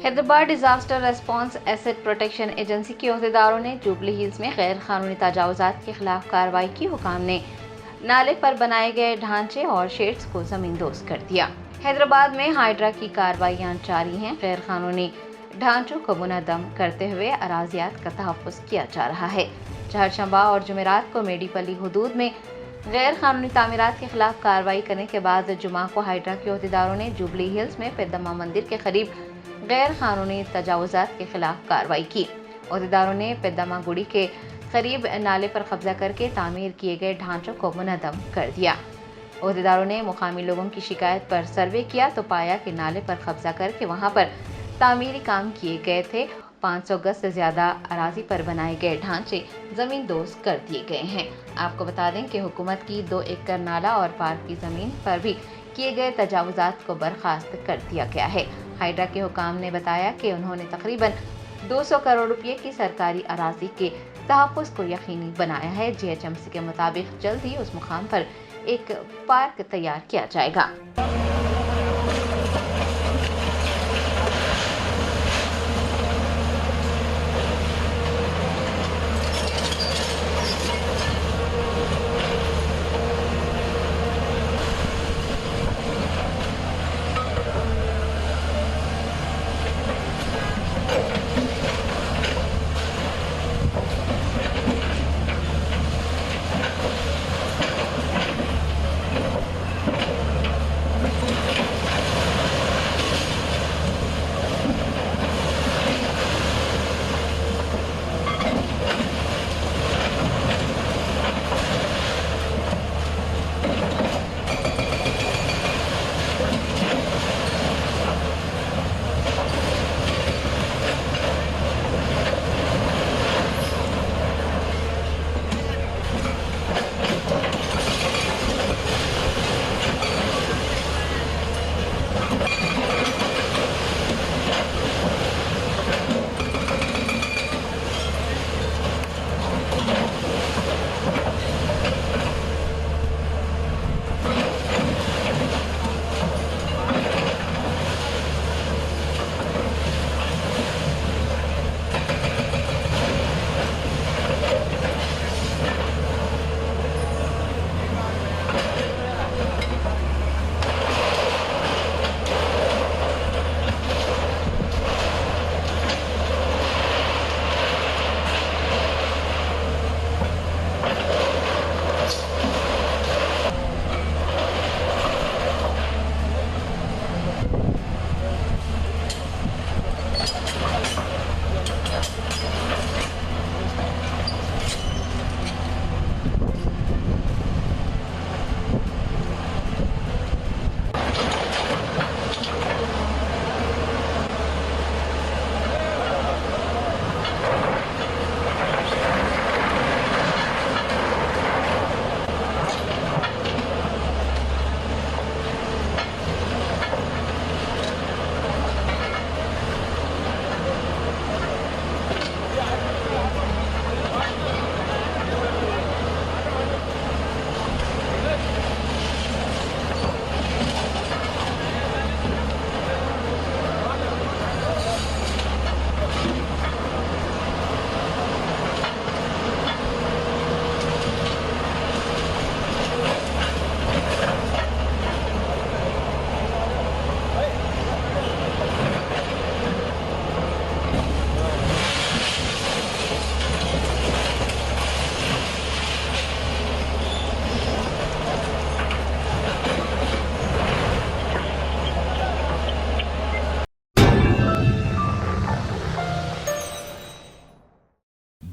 Hyderabad disaster response asset protection agency के अहदेदारों ने jubilee hills में गैर कानूनी तजावुजात के खिलाफ कार्रवाई की। हुकाम ने नाले पर बनाए गए ढांचे और शेड्स को जमींदोज कर दिया। हैदराबाद में हाइड्रा की कार्रवाइयां जारी हैं। गैर कानूनी ढांचों को मुनद्दम करते हुए अराजियात का तहफ़्फ़ुज़ किया जा रहा है। चहरशंबा और जुमेरात को मेडीपली हुदूद में गैर कानूनी तामीरात के खिलाफ कार्रवाई करने के बाद जुमा को हाइड्रा के अहदेदारों ने जुबली हिल्स में पेद्दम्मा मंदिर के करीब गैर कानूनी तजावुजात के खिलाफ कार्रवाई की। अहदेदारों ने पेद्दम्मा गुड़ी के करीब नाले पर कब्जा करके तामीर किए गए ढांचों को मुनद्दम कर दिया। अहदेदारों ने मुकामी लोगों की शिकायत पर सर्वे किया तो पाया कि नाले पर कब्जा करके वहां पर तामीरी काम किए गए थे। 500 गज से ज्यादा अराजी पर बनाए गए ढांचे जमींदोज कर दिए गए हैं। आपको बता दें कि हुकूमत की 2 एकड़ नाला और पार्क की जमीन पर भी किए गए तजावुजात को बर्खास्त कर दिया गया है। हाइड्रा के हुकाम ने बताया कि उन्होंने तकरीबन 200 करोड़ रुपए की सरकारी अराजी के तहफ़्फ़ुज़ को यकीनी बनाया है। GHMC के मुताबिक जल्द ही उस मुकाम पर एक पार्क तैयार किया जाएगा।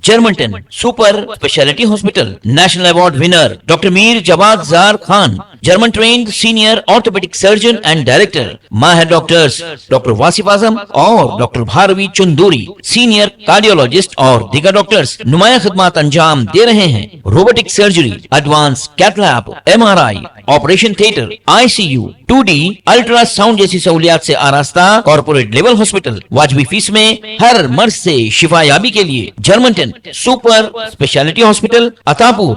Germanton super speciality hospital, national award winner doctor Mir Jawad Zar Khan, German trained senior orthopedic surgeon and director, माहिर डॉक्टर्स डॉक्टर वासिफ आजम और doctor Bharvi Chanduri, senior cardiologist और दीगर डॉक्टर्स नुमाया खिदमत अंजाम दे रहे हैं। Robotic surgery, advance cath lab, MRI, operation theatre, ICU, 2D ultrasound जैसी सहूलियात से आरास्ता कॉर्पोरेट लेवल हॉस्पिटल, वाजबी फीस में हर मर्ज से शिफायाबी के लिए Germanton super speciality hospital, Attapur,